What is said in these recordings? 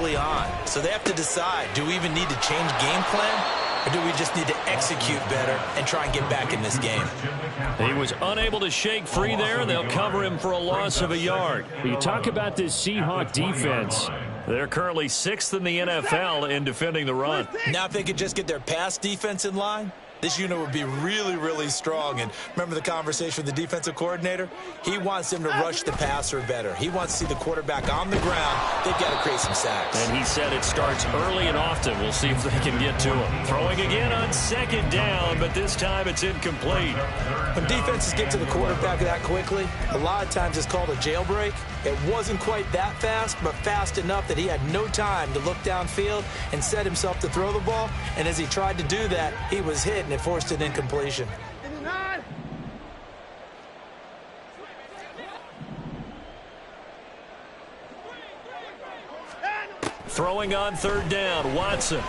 early on. So they have to decide, do we even need to change game plan? Or do we just need to execute better and try and get back in this game? He was unable to shake free there. They'll cover him for a loss of a yard. You talk about this Seahawk defense. They're currently 6th in the NFL in defending the run. Now if they could just get their pass defense in line, this unit would be really, really strong. And remember the conversation with the defensive coordinator? He wants them to rush the passer better. He wants to see the quarterback on the ground. They've got to create some sacks. And he said it starts early and often. We'll see if they can get to him. Throwing again on 2nd down, but this time it's incomplete. When defenses get to the quarterback that quickly, a lot of times it's called a jailbreak. It wasn't quite that fast, but fast enough that he had no time to look downfield and set himself to throw the ball. And as he tried to do that, he was hit, and it forced an incompletion. Throwing on 3rd down, Watson.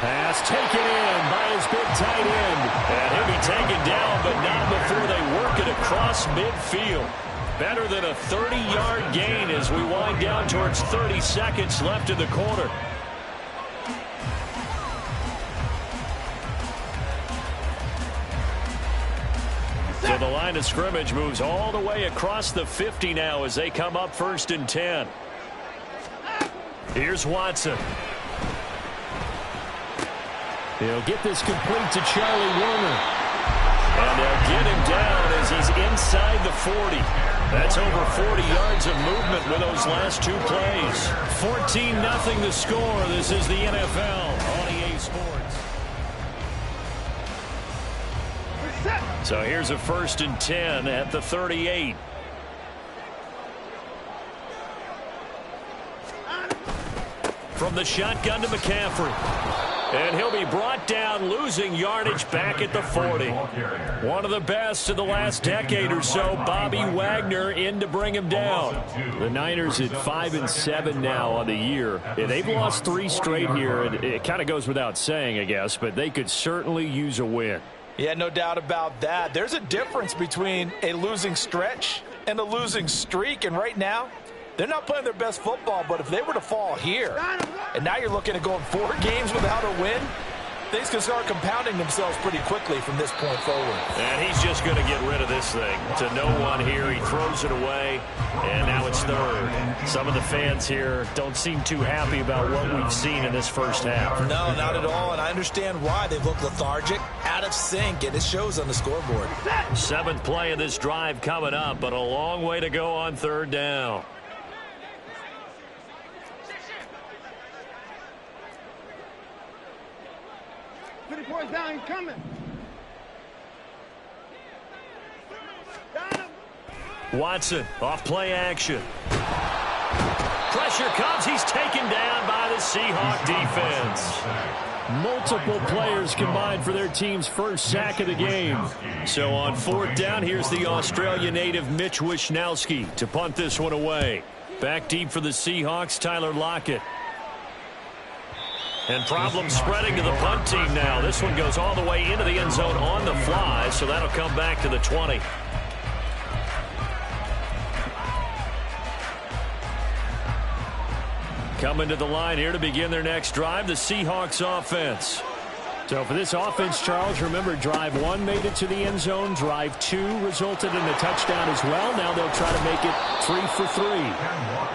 Pass taken in by his big tight end. And he'll be taken down, but not before they work it across midfield. Better than a 30-yard gain as we wind down towards 30 seconds left in the quarter. So the line of scrimmage moves all the way across the 50 now as they come up 1st and 10. Here's Watson. He'll get this complete to Charlie Woerner. And they'll get him down as he's inside the 40. That's over 40 yards of movement with those last 2 plays. 14-0 the score. This is the NFL on EA Sports. So here's a 1st and 10 at the 38. From the shotgun to McCaffrey. And he'll be brought down, losing yardage back at the 40. One of the best of the last decade or so, Bobby Wagner in to bring him down. The Niners at 5-7 now on the year. And they've lost 3 straight here. It kind of goes without saying, I guess, but they could certainly use a win. Yeah, no doubt about that. There's a difference between a losing stretch and a losing streak. And right now, they're not playing their best football, but if they were to fall here, and now you're looking at going 4 games without a win, things can start compounding themselves pretty quickly from this point forward. And he's just going to get rid of this thing. To no one here, he throws it away, and now it's 3rd. Some of the fans here don't seem too happy about what we've seen in this first half. No, not at all, and I understand why. They've looked lethargic, out of sync, and it shows on the scoreboard. 7th play of this drive coming up, but a long way to go on 3rd down. Down, he's coming. Watson off play action. Pressure comes. He's taken down by the Seahawk defense. Multiple players combined for their team's first sack of the game. So on 4th down, here's the Australia native Mitch Wishnowsky to punt this one away. Back deep for the Seahawks, Tyler Lockett. And problems spreading to the punt team now. This one goes all the way into the end zone on the fly, so that'll come back to the 20. Coming to the line here to begin their next drive, the Seahawks offense. So for this offense, Charles, remember drive 1 made it to the end zone. Drive 2 resulted in a touchdown as well. Now they'll try to make it 3 for 3.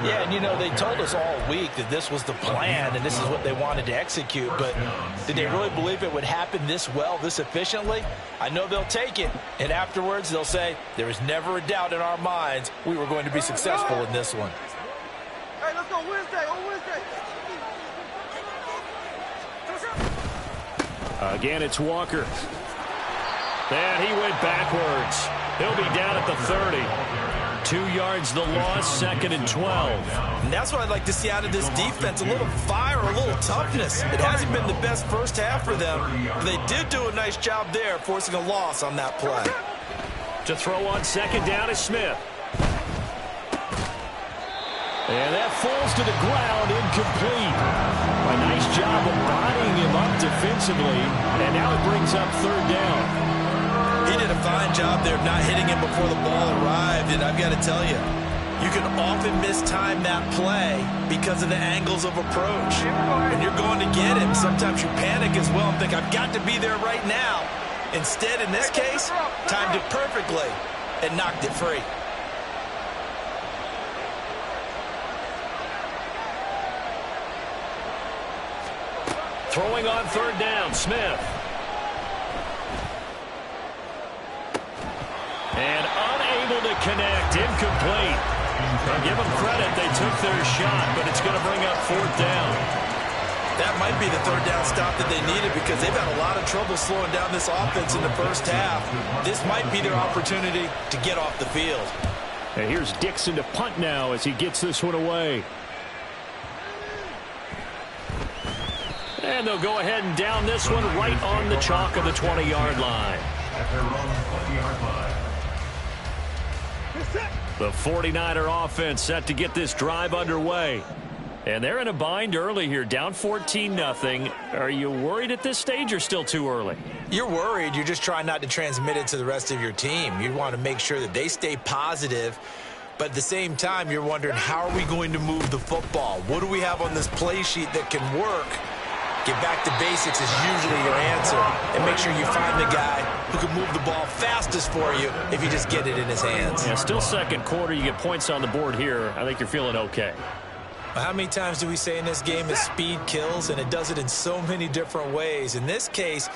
Yeah, and you know, they told us all week that this was the plan and this is what they wanted to execute, but did they really believe it would happen this well, this efficiently? I know they'll take it, and afterwards they'll say, there was never a doubt in our minds we were going to be successful in this one. Hey, let's go Wednesday, on Wednesday. Again, it's Walker. And he went backwards. He'll be down at the 30. 2 yards the loss, 2nd and 12. And that's what I'd like to see out of this defense, a little fire, a little toughness. It hasn't been the best first half for them, but they did do a nice job there, forcing a loss on that play. To throw on 2nd down is Smith. And that falls to the ground, incomplete. A nice job of bodying him up defensively, and now it brings up 3rd down. He did a fine job there of not hitting him before the ball arrived, and I've got to tell you, You can often mistime that play because of the angles of approach. When you're going to get him, sometimes you panic as well and think, I've got to be there right now. Instead, in this case, timed it perfectly and knocked it free. Throwing on third down, Smith. And unable to connect, incomplete. And give them credit, they took their shot, but it's going to bring up fourth down. That might be the third down stop that they needed because they've had a lot of trouble slowing down this offense in the first half. This might be their opportunity to get off the field. And here's Dixon to punt now as he gets this one away. And they'll go ahead and down this one right on the chalk of the 20-yard line. The 49er offense set to get this drive underway. And they're in a bind early here, down 14-0. Are you worried at this stage or still too early? You're worried. You're just trying not to transmit it to the rest of your team. You want to make sure that they stay positive. But at the same time, you're wondering, how are we going to move the football? What do we have on this play sheet that can work? Get back to basics is usually your answer. And make sure you find the guy who can move the ball fastest for you if you just get it in his hands. Yeah, still second quarter. You get points on the board here. I think you're feeling okay. How many times do we say in this game is speed kills? And it does it in so many different ways. In this case,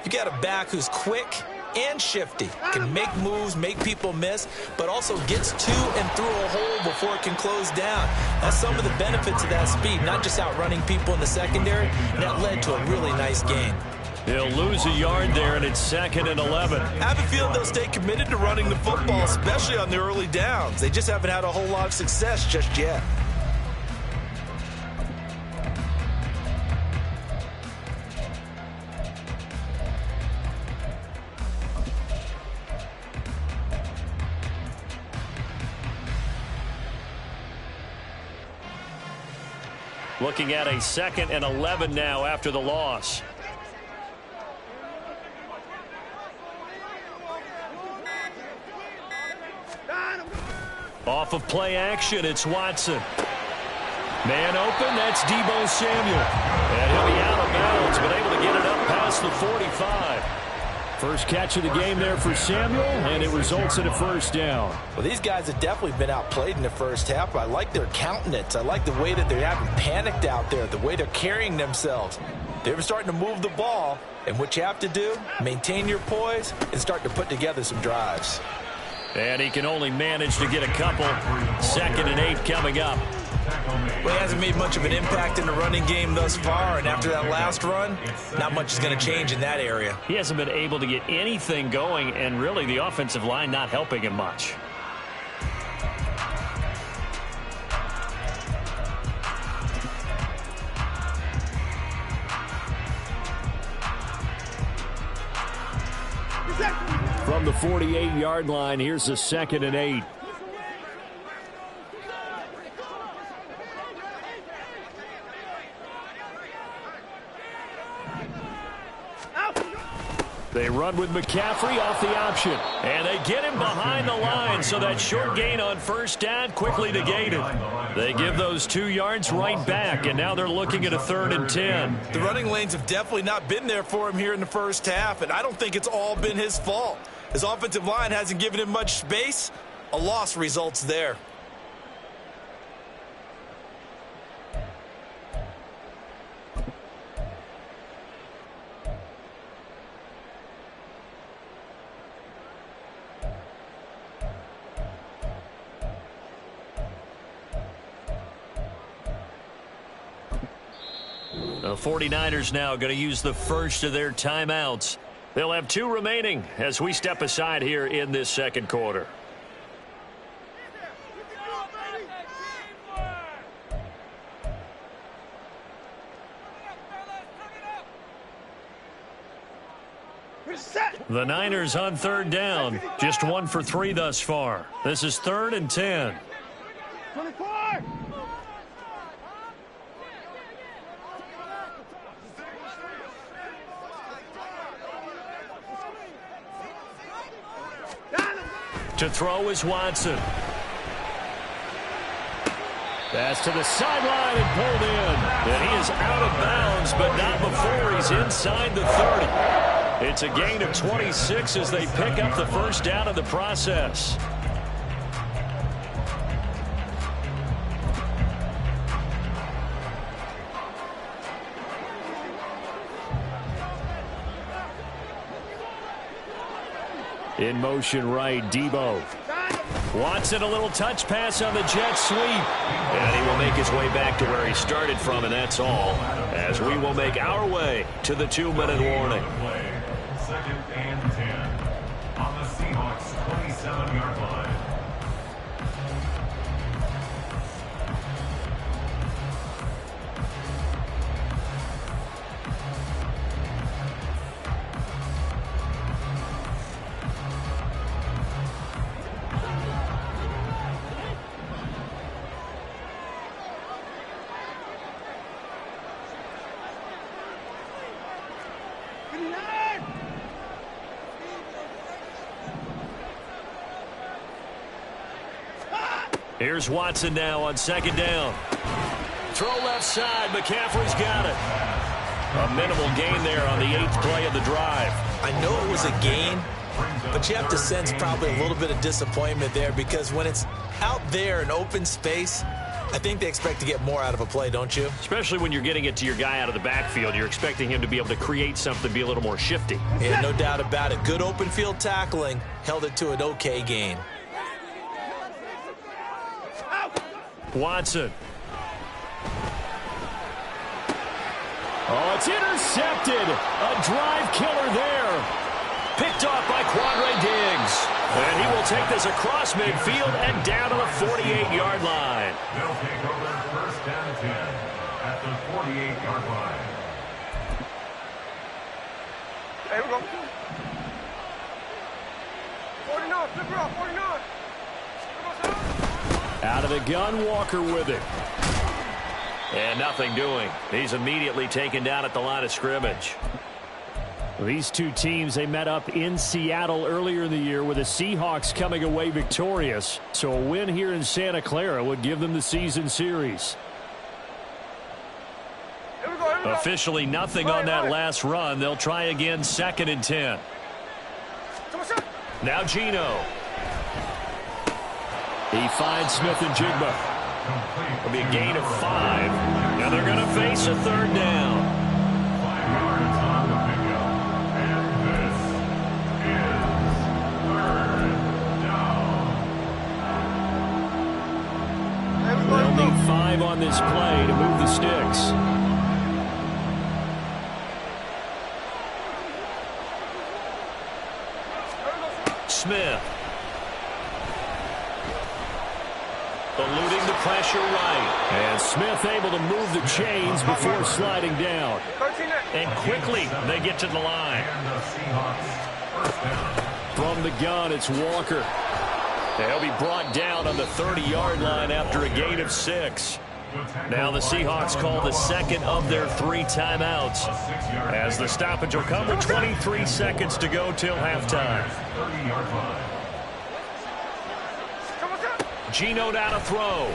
you got a back who's quick and shifty, can make moves, make people miss, but also gets to and through a hole before it can close down. That's some of the benefits of that speed, not just outrunning people in the secondary. That led to a really nice gain. They'll lose a yard there, and it's 2nd and 11. I have a feeling they'll stay committed to running the football, especially on the early downs. They just haven't had a whole lot of success just yet. Looking at a 2nd and 11 now after the loss. Off of play action, it's Watson. Man open, that's Deebo Samuel. And he'll be out of bounds, but able to get it up past the 45. First catch of the game there for Samuel, and it results in a first down. Well, these guys have definitely been outplayed in the first half, but I like their countenance. I like the way that they haven't panicked out there, the way they're carrying themselves. They're starting to move the ball, and what you have to do, maintain your poise and start to put together some drives. And he can only manage to get a couple. 2nd and 8 coming up. Well, he hasn't made much of an impact in the running game thus far, and after that last run, not much is going to change in that area. He hasn't been able to get anything going, and really the offensive line not helping him much. From the 48-yard line, here's the 2nd and 8. They run with McCaffrey off the option. And they get him behind the line, so that short gain on first down quickly negated. They give those 2 yards right back, and now they're looking at a 3rd and 10. The running lanes have definitely not been there for him here in the first half, and I don't think it's all been his fault. His offensive line hasn't given him much space. A loss results there. The 49ers now going to use the first of their timeouts. They'll have 2 remaining as we step aside here in this second quarter. The Niners on 3rd down. Just 1 for 3 thus far. This is 3rd and 10. 24! To throw is Watson. Pass to the sideline and pulled in. And he is out of bounds, but not before he's inside the 30. It's a gain of 26 as they pick up the first down in the process. In motion right, Debo. Watson, a little touch pass on the jet sweep. And he will make his way back to where he started from, and that's all. As we will make our way to the 2-minute warning. 2nd and 10 on the Seahawks 27-yard line. Here's Watson now on 2nd down. Throw left side. McCaffrey's got it. A minimal gain there on the 8th play of the drive. I know it was a gain, but you have to sense probably a little bit of disappointment there because when it's out there in open space, I think they expect to get more out of a play, don't you? Especially when you're getting it to your guy out of the backfield. You're expecting him to be able to create something, be a little more shifty. Yeah, no doubt about it. Good open field tackling held it to an okay gain. Watson. Oh, it's intercepted. A drive killer there. Picked off by Quandre Diggs. And he will take this across midfield and down to the 48-yard line. They'll take over 1st and 10 at the 48-yard line. Hey, we go. 49, flip her off, 49. Out of the gun, Walker with it. And nothing doing. He's immediately taken down at the line of scrimmage. These two teams, they met up in Seattle earlier in the year with the Seahawks coming away victorious. So a win here in Santa Clara would give them the season series. Here we go. Officially nothing on that last run. They'll try again 2nd and 10. Now Geno. He finds Smith and Jigba. It'll be a gain of 5. Now they're going to face a 3rd down. 5 yards on the pickup. And this is 3rd down. They'll need 5 on this play to move the sticks. Smith. Eluding the pressure right. And Smith able to move the chains before sliding down. And quickly they get to the line. And the Seahawks 1st down. From the gun, it's Walker. They'll be brought down on the 30-yard line after a gain of 6. Now the Seahawks call the 2nd of their 3 timeouts, as the stoppage will come with 23 seconds to go till halftime. 30-yard line. Geno down to throw.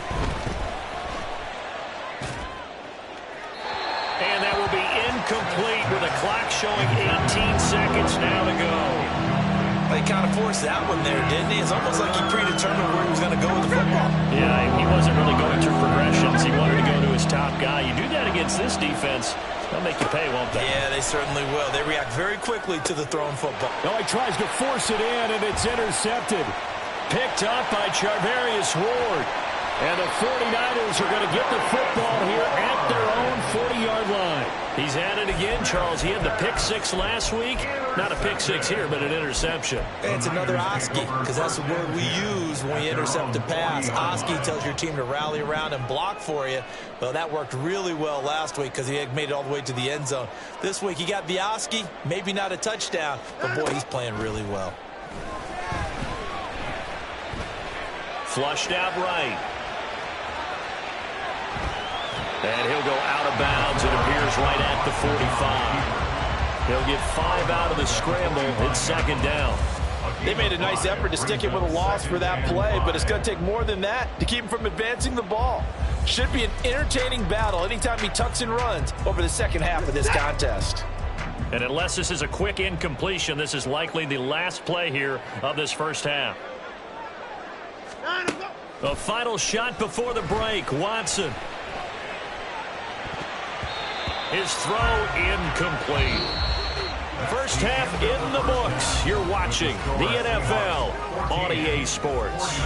And that will be incomplete with a clock showing 18 seconds now to go. He kind of forced that one there, didn't he? It's almost like he predetermined where he was going to go with the football. Yeah, he wasn't really going through progressions. He wanted to go to his top guy. You do that against this defense, they'll make you pay, won't they? Yeah, they certainly will. They react very quickly to the thrown football. Oh, he tries to force it in, and it's intercepted. Picked up by Charvarius Ward. And the 49ers are going to get the football here at their own 40-yard line. He's at it again, Charles. He had the pick 6 last week. Not a pick 6 here, but an interception. It's another Oski, because that's the word we use when we intercept a pass. Oski tells your team to rally around and block for you. Well, that worked really well last week because he had made it all the way to the end zone. This week, he got the Oski, maybe not a touchdown, but boy, he's playing really well. Flushed out right. And he'll go out of bounds. It appears right at the 45. He'll get 5 out of the scramble. It's 2nd down. They made a nice effort to stick it with a loss for that play, but it's going to take more than that to keep him from advancing the ball. Should be an entertaining battle anytime he tucks and runs over the second half of this contest. And unless this is a quick incompletion, this is likely the last play here of this first half. A final shot before the break. Watson. His throw incomplete. First half in the books. You're watching the NFL on EA Sports.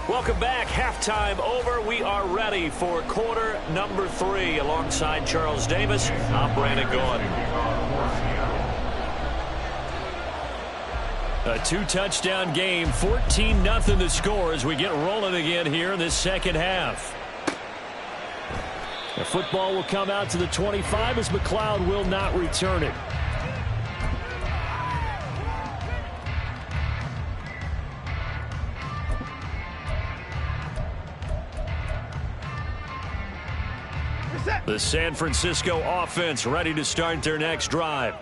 Welcome back. Halftime over. We are ready for quarter number 3. Alongside Charles Davis, I'm Brandon Gaudin. A 2-touchdown game, 14-0 the score as we get rolling again here in this second half. The football will come out to the 25 as McLeod will not return it. The San Francisco offense ready to start their next drive.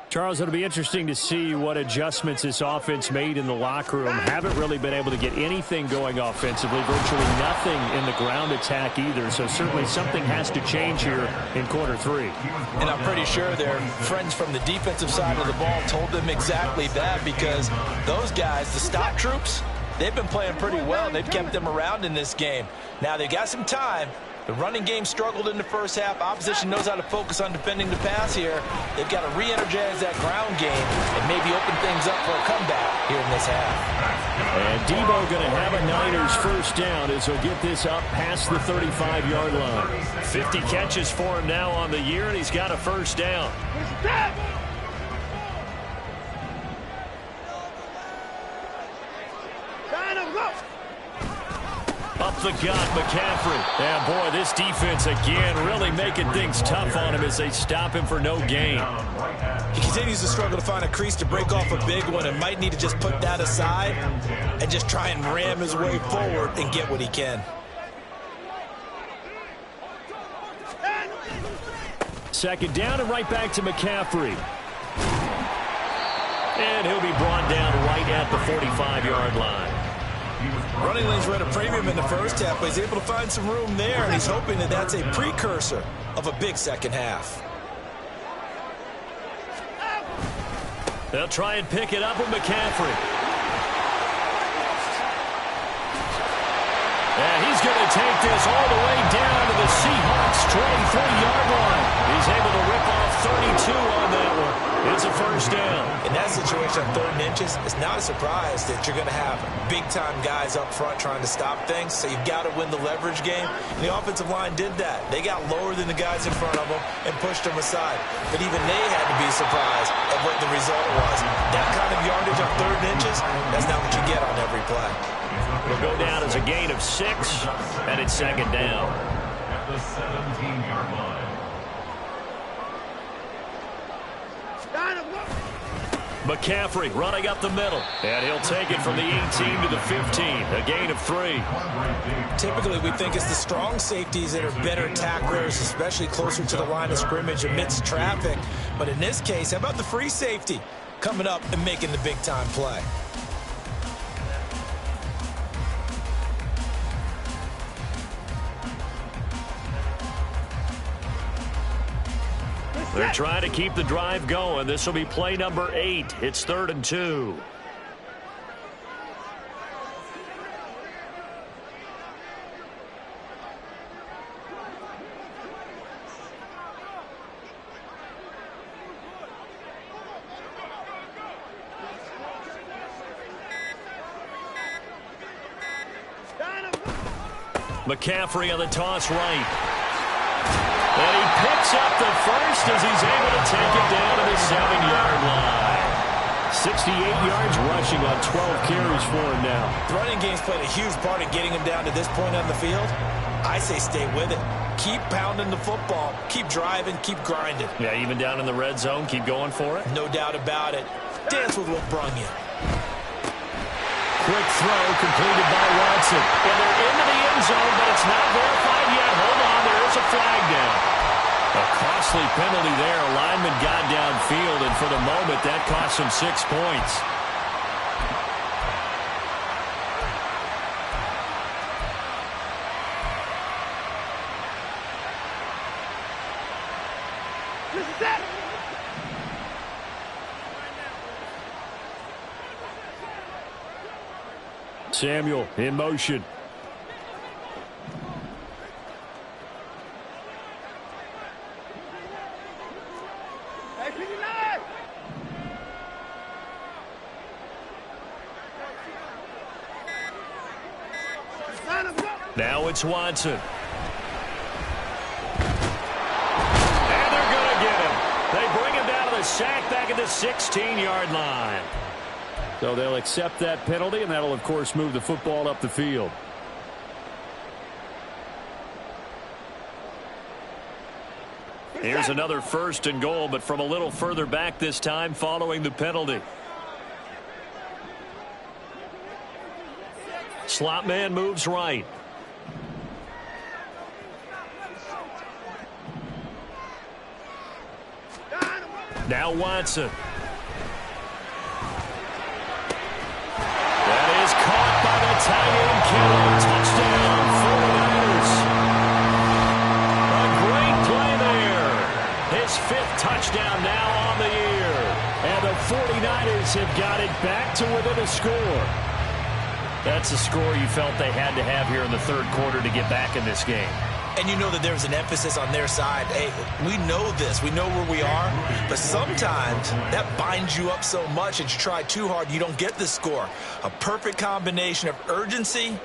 Charles, it'll be interesting to see what adjustments this offense made in the locker room. Haven't really been able to get anything going offensively, virtually nothing in the ground attack either. So certainly something has to change here in quarter 3. And I'm pretty sure their friends from the defensive side of the ball told them exactly that, because those guys, the stop troops, they've been playing pretty well. They've kept them around in this game. Now they've got some time. The running game struggled in the first half. Opposition knows how to focus on defending the pass here. They've got to re-energize that ground game and maybe open things up for a comeback here in this half. And Debo going to have a Niners first down as he'll get this up past the 35-yard line. 50 catches for him now on the year, and he's got a first down. Up the gut, McCaffrey. And boy, this defense again really making things tough on him as they stop him for no gain. He continues to struggle to find a crease to break off a big one and might need to just put that aside and just try and ram his way forward and get what he can. Second down and right back to McCaffrey. And he'll be brought down right at the 45-yard line. Running lanes were at a premium in the first half, but he's able to find some room there, and he's hoping that that's a precursor of a big second half. They'll try and pick it up with McCaffrey. And he's going to take this all the way down to the Seahawks' 23-yard line. He's able to rip off 32 on that one. It's a first down. In that situation on 3rd and inches, it's not a surprise that you're going to have big-time guys up front trying to stop things, so you've got to win the leverage game. And the offensive line did that. They got lower than the guys in front of them and pushed them aside. But even they had to be surprised at what the result was. That kind of yardage on 3rd and inches, that's not what you get on every play. It'll go down as a gain of 6, and it's second down. At the 17-yard line. McCaffrey running up the middle, and he'll take it from the 18 to the 15, a gain of 3. Typically, we think it's the strong safeties that are better tacklers, especially closer to the line of scrimmage amidst traffic. But in this case, how about the free safety coming up and making the big-time play? They're trying to keep the drive going. This will be play number 8. It's 3rd and 2. McCaffrey on the toss right. And he picks up the first as he's able to take it down to the 7-yard line. 68 yards rushing on 12 carries for him now. The running game's played a huge part in getting him down to this point on the field. I say stay with it. Keep pounding the football. Keep driving. Keep grinding. Yeah, even down in the red zone, keep going for it. No doubt about it. Dance with what brung you. Quick throw completed by Watson. And they're into the end zone, but it's not verified yet. Hold on, there is a flag down. A costly penalty there. A lineman got downfield, and for the moment, that cost him 6 points. Samuel in motion. Now it's Watson. And they're going to get him. They bring him down to the sack back at the 16-yard line. So they'll accept that penalty, and that'll, of course, move the football up the field. Here's another 1st and goal, but from a little further back this time following the penalty. Slot man moves right. Now Watson. That is caught by the tight end, Kittle. Touchdown, 49ers. A great play there. His 5th touchdown now on the year. And the 49ers have got it back to within a score. That's a score you felt they had to have here in the 3rd quarter to get back in this game. And you know that there's an emphasis on their side. Hey, we know this. We know where we are. But sometimes that binds you up so much that you try too hard, you don't get the score. A perfect combination of urgency,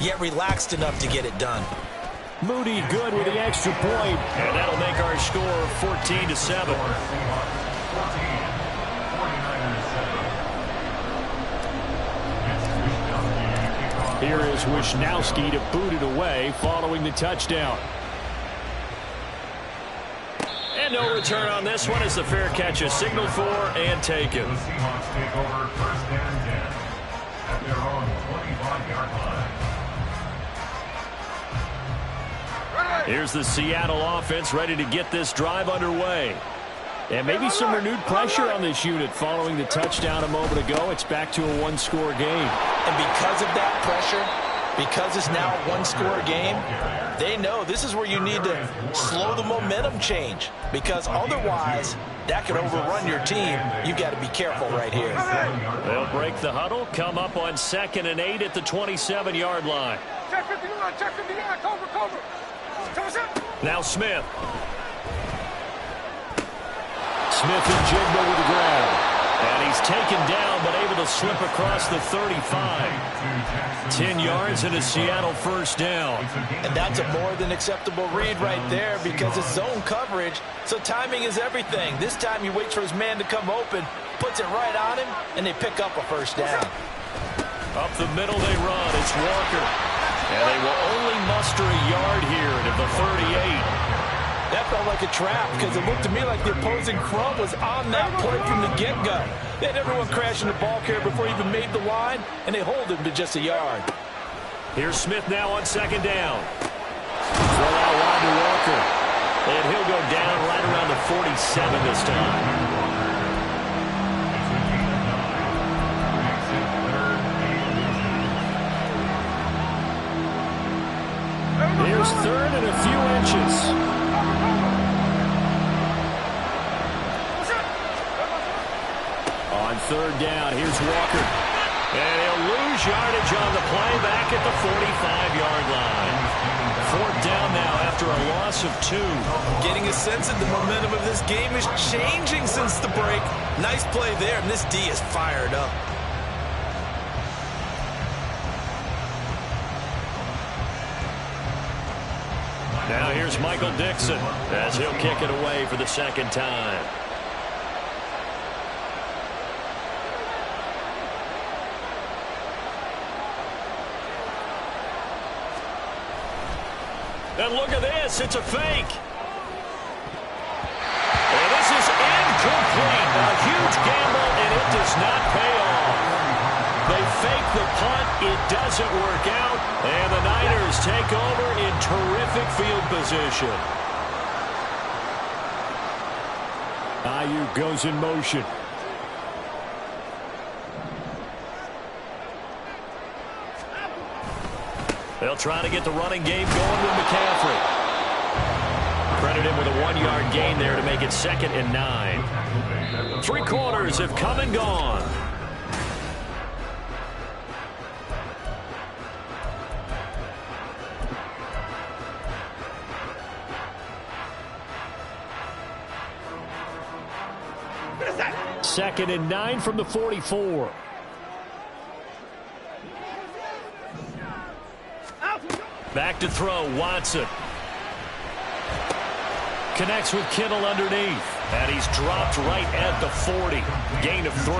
yet relaxed enough to get it done. Moody good with the extra point. And that'll make our score 14-7. Here is Wisnowski to boot it away following the touchdown. And no return on this one as the fair catch is signaled for and taken. The Seahawks take over 1st and 10 at their own 25-yard line. Here's the Seattle offense ready to get this drive underway. And maybe some renewed pressure on this unit following the touchdown a moment ago. It's back to a 1-score game. And because of that pressure, because it's now a 1-score game, they know this is where you need to slow the momentum change. Because otherwise, that could overrun your team. You've got to be careful right here. They'll break the huddle, come up on 2nd and 8 at the 27-yard line. Check 59, check 59, cover. Now Smith. Smith and Jigba with the grab. And he's taken down, but able to slip across the 35. 10 yards and a Seattle 1st down. And that's a more than acceptable read right there because it's zone coverage, so timing is everything. This time he waits for his man to come open, puts it right on him, and they pick up a 1st down. Up the middle they run. It's Walker. And they will only muster a yard here at the 38. That felt like a trap because it looked to me like the opposing crumb was on that play from the get-go. They had everyone crashing the ball carrier before he even made the line, and they hold him to just a yard. Here's Smith now on 2nd down. Throw out wide to Walker. And he'll go down right around the 47 this time. Here's 3rd and a few inches. On 3rd down, here's Walker. And he'll lose yardage on the play back at the 45-yard line. 4th down now after a loss of 2. Getting a sense that the momentum of this game is changing since the break. Nice play there, and this D is fired up. Now here's Michael Dixon as he'll kick it away for the 2nd time. And look at this, it's a fake. And this is incomplete. A huge gamble, and it does not pay off. They fake the punt, it doesn't work out, and the Niners take over in terrific field position. Ayuk goes in motion. They'll try to get the running game going with McCaffrey. Credit him with a 1-yard gain there to make it 2nd and 9. 3 quarters have come and gone. Second and 9 from the 44. Back to throw, Watson. Connects with Kittle underneath. And he's dropped right at the 40. Gain of 3.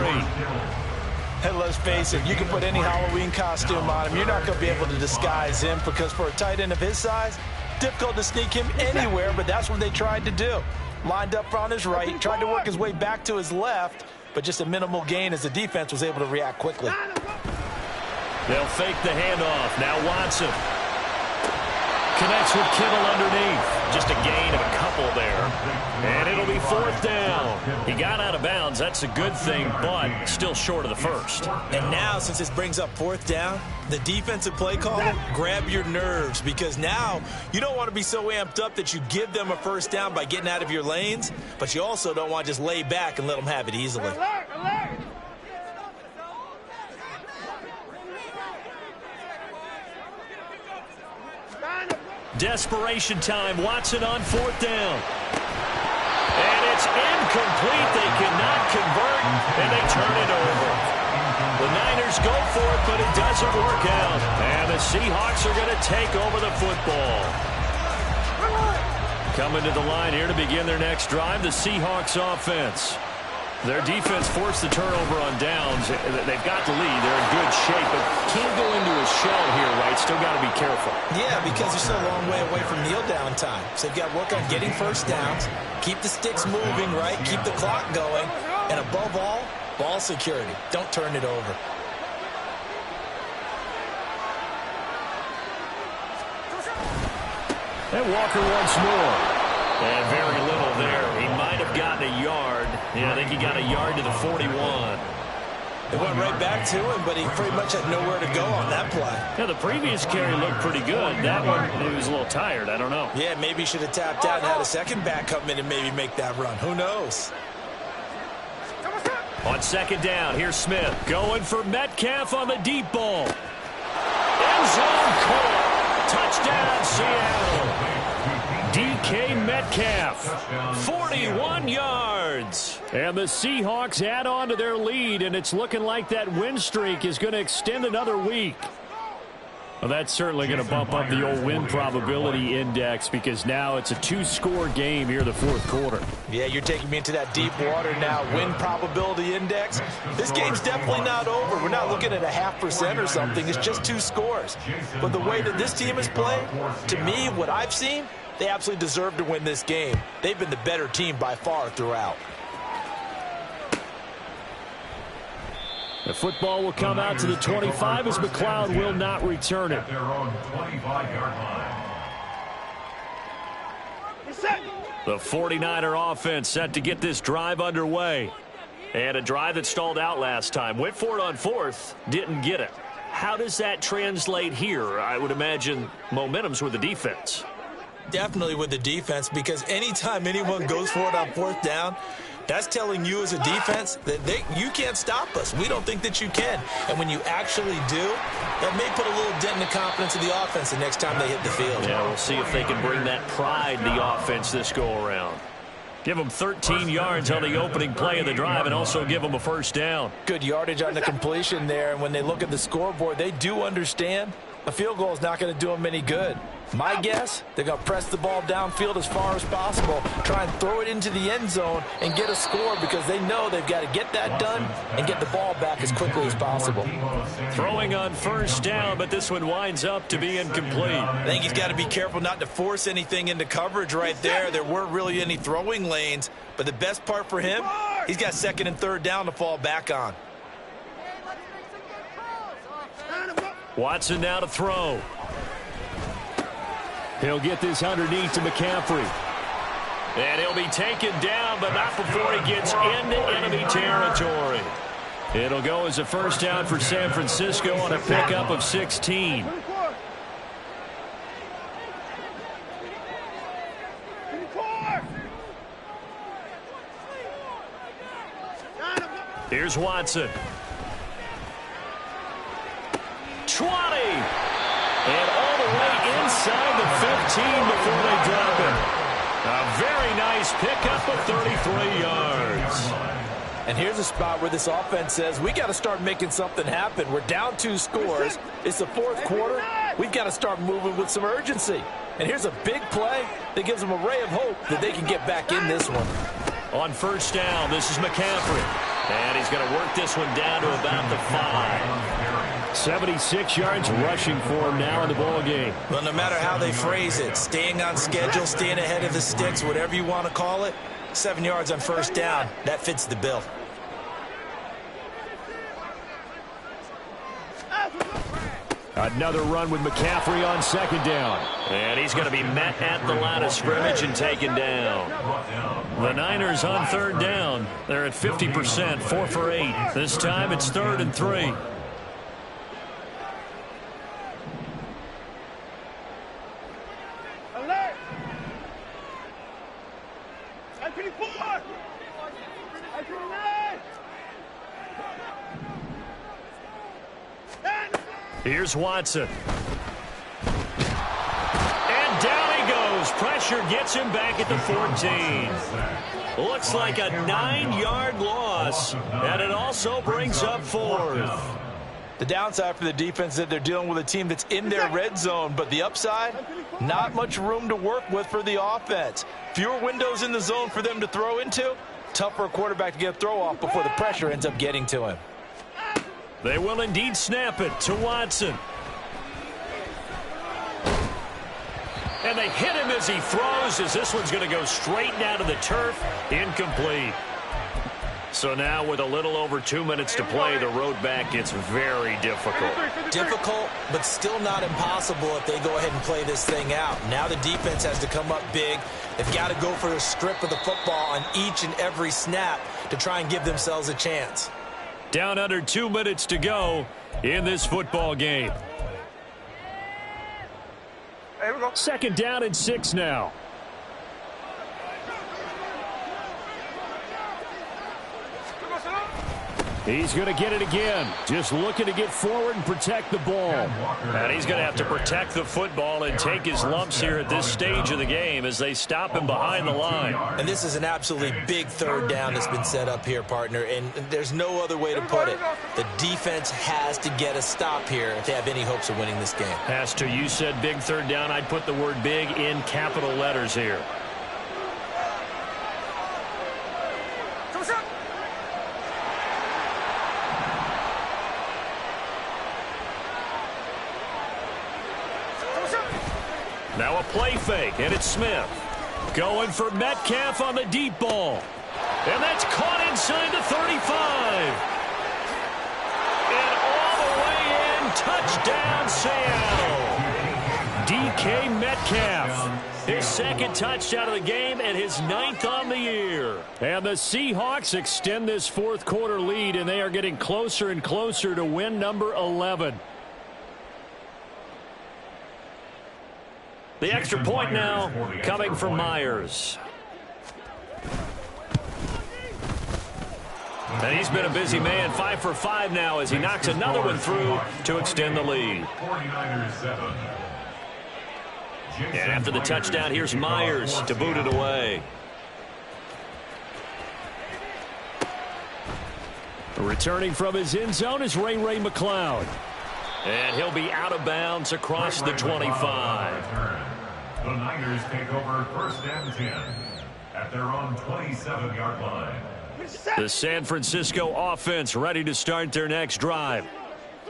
Hey, let's face it, you can put any Halloween costume on him. You're not going to be able to disguise him because for a tight end of his size, difficult to sneak him anywhere, but that's what they tried to do. Lined up on his right, tried to work his way back to his left, but just a minimal gain as the defense was able to react quickly. They'll fake the handoff. Now Watson connects with Kittle underneath. Just a gain of a couple there. And it'll be 4th down. He got out of bounds. That's a good thing, but still short of the first. And now, since this brings up 4th down, the defensive play caller, grab your nerves, because now you don't want to be so amped up that you give them a 1st down by getting out of your lanes, but you also don't want to just lay back and let them have it easily. Alert, alert. Desperation time. Watson on 4th down. And it's incomplete. They cannot convert, and they turn it over. The Niners go for it, but it doesn't work out. And the Seahawks are going to take over the football. Coming to the line here to begin their next drive, the Seahawks offense. Their defense forced the turnover on downs. They've got the lead. They're in good shape, but can't go into a shell here, right? Still got to be careful. Yeah, because they're still a long way away from kneel down time. So they've got to work on getting 1st downs, keep the sticks moving, right? Keep the clock going. And above all, ball security. Don't turn it over. And Walker once more. And very little there. He might have gotten a yard. Yeah, I think he got a yard to the 41. It went right back to him, but he pretty much had nowhere to go on that play. Yeah, the previous carry looked pretty good. That one, he was a little tired. I don't know. Yeah, maybe he should have tapped out and had a second back come in and maybe make that run. Who knows? On 2nd down, here's Smith. Going for Metcalf on the deep ball. End zone caught. Touchdown, Seattle. DK Metcalf, 41 yards. And the Seahawks add on to their lead, and it's looking like that win streak is going to extend another week. Well, that's certainly going to bump up the old win probability index because now it's a 2-score game here in the 4th quarter. Yeah, you're taking me into that deep water now. Win probability index. This game's definitely not over. We're not looking at a 0.5% or something. It's just 2 scores. But the way that this team has played, to me, what I've seen, they absolutely deserve to win this game. They've been the better team by far throughout. The football will come out to the 25 as McLeod will not return it. The 49er offense set to get this drive underway. And a drive that stalled out last time. Went for it on 4th, didn't get it. How does that translate here? I would imagine momentum's with the defense. Definitely with the defense, because anytime anyone goes for it on 4th down, that's telling you as a defense that you can't stop us. We don't think that you can. And when you actually do, that may put a little dent in the confidence of the offense the next time they hit the field. Yeah, we'll see if they can bring that pride in the offense this go-around. Give them 13 yards on the opening play of the drive and also give them a 1st down. Good yardage on the completion there. And when they look at the scoreboard, they do understand a field goal is not going to do them any good. My guess, they're going to press the ball downfield as far as possible, try and throw it into the end zone and get a score because they know they've got to get that done and get the ball back as quickly as possible. Throwing on 1st down, but this one winds up to be incomplete. I think he's got to be careful not to force anything into coverage right there. There weren't really any throwing lanes, but the best part for him, he's got 2nd and 3rd down to fall back on. Watson now to throw. He'll get this underneath to McCaffrey. And he'll be taken down, but not before he gets into enemy territory. It'll go as a first down for San Francisco on a pickup of 16. Here's Watson. 20. And all the way inside the 15 before they drop it. A very nice pickup of 33 yards. And here's a spot where this offense says, we got to start making something happen. We're down 2 scores. It's the 4th quarter. We've got to start moving with some urgency. And here's a big play that gives them a ray of hope that they can get back in this one. On first down, this is McCaffrey. And he's going to work this one down to about the 5. 76 yards rushing for him now in the ball game. Well, no matter how they phrase it, staying on schedule, staying ahead of the sticks, whatever you want to call it, 7 yards on first down, that fits the bill. Another run with McCaffrey on second down. And he's going to be met at the line of scrimmage and taken down. The Niners on third down. They're at 50%, 4 for 8. This time it's 3rd and 3. Here's Watson. And down he goes. Pressure gets him back at the 14. Looks like a 9-yard loss. And it also brings up 4th. The downside for the defense is that they're dealing with a team that's in their red zone, but the upside, not much room to work with for the offense. Fewer windows in the zone for them to throw into. Tough for a quarterback to get a throw off before the pressure ends up getting to him. They will indeed snap it to Watson. And they hit him as he throws, as this one's going to go straight down to the turf. Incomplete. So now with a little over 2 minutes to play, the road back gets very difficult. Difficult, but still not impossible if they go ahead and play this thing out. Now the defense has to come up big. They've got to go for a strip of the football on each and every snap to try and give themselves a chance. Down under 2 minutes to go in this football game. Here we go. Second down and 6 now. He's going to get it again. Just looking to get forward and protect the ball. And he's going to have to protect the football and take his lumps here at this stage of the game as they stop him behind the line. And this is an absolutely big third down that's been set up here, partner. And there's no other way to put it. The defense has to get a stop here if they have any hopes of winning this game. Pastor, you said big third down. I'd put the word big in capital letters here. Now a play fake, and it's Smith. Going for Metcalf on the deep ball. And that's caught inside the 35. And all the way in, touchdown Seattle. DK Metcalf, his second touchdown of the game and his 9th on the year. And the Seahawks extend this 4th quarter lead, and they are getting closer and closer to win number 11. The extra point now coming from Myers. And he's been a busy man, 5 for 5 now as he knocks another one through to extend the lead. And after the touchdown, here's Myers to boot it away. Returning from his end zone is Ray McCloud. And he'll be out of bounds across the 25. The Niners take over 1st and 10 at their own 27-yard line. The San Francisco offense ready to start their next drive.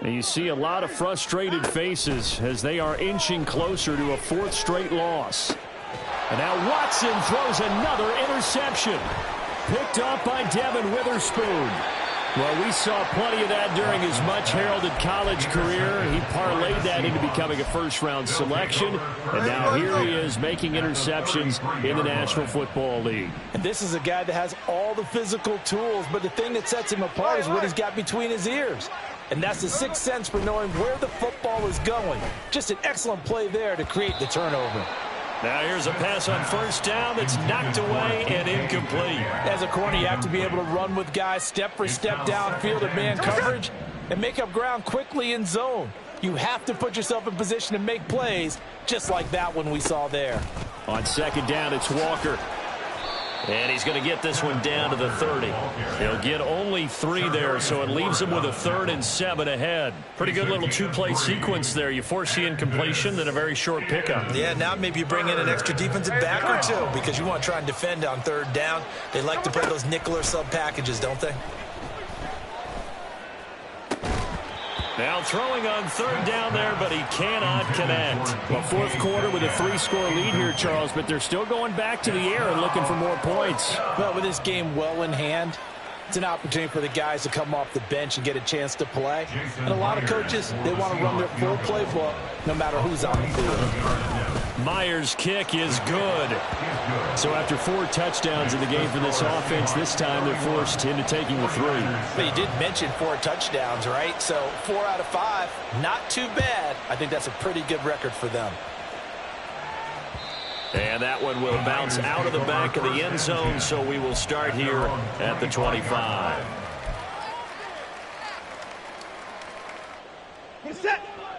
And you see a lot of frustrated faces as they are inching closer to a 4th straight loss. And now Watson throws another interception. Picked up by Devin Witherspoon. Well, we saw plenty of that during his much-heralded college career. He parlayed that into becoming a first-round selection, and now here he is making interceptions in the National Football League. And this is a guy that has all the physical tools, but the thing that sets him apart is what he's got between his ears. And that's the sixth sense for knowing where the football is going. Just an excellent play there to create the turnover. Now here's a pass on first down that's knocked away and incomplete. As a corner, you have to be able to run with guys step for step downfield in man coverage and make up ground quickly in zone. You have to put yourself in position to make plays just like that one we saw there. On second down, it's Walker. And he's going to get this one down to the 30. He'll get only 3 there, so it leaves him with a 3rd and 7 ahead. Pretty good little 2-play sequence there. You force the incompletion, then a very short pickup. Yeah, now maybe you bring in an extra defensive back or two because you want to try and defend on 3rd down. They like to play those nickel or sub packages, don't they? Now throwing on 3rd down there, but he cannot connect. Well, 4th quarter with a 3-score lead here, Charles, but they're still going back to the air and looking for more points. Well, with this game well in hand, it's an opportunity for the guys to come off the bench and get a chance to play. And a lot of coaches, they want to run their full playbook no matter who's on the field. Myers' kick is good. So after 4 touchdowns in the game for this offense, this time they're forced into taking the 3. But you did mention 4 touchdowns, right? So 4 out of 5, not too bad. I think that's a pretty good record for them. And that one will bounce out of the back of the end zone, so we will start here at the 25.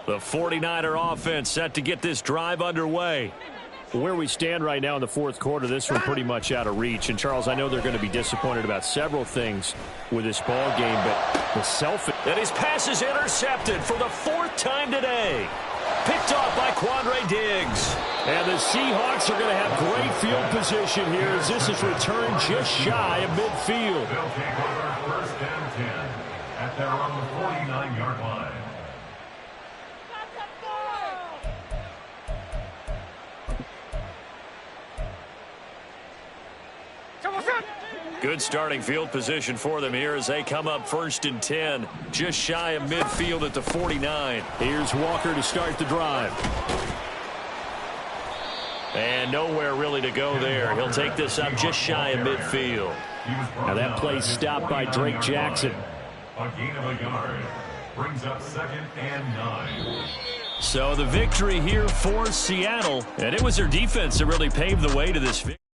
The 49er offense set to get this drive underway. Where we stand right now in the 4th quarter, this one pretty much out of reach. And, Charles, I know they're going to be disappointed about several things with this ball game, but the And his pass is intercepted for the 4th time today. Picked off by Quandre Diggs. And the Seahawks are going to have great field position here as this is returned just shy of midfield. They'll take over 1st and 10 at their own 49-yard line. Good starting field position for them here as they come up 1st and 10, just shy of midfield at the 49. Here's Walker to start the drive. And nowhere really to go there. He'll take this up just shy of midfield. Now that play stopped by Drake Jackson. A gain of a yard brings up 2nd and 9. So the victory here for Seattle, and it was their defense that really paved the way to this victory.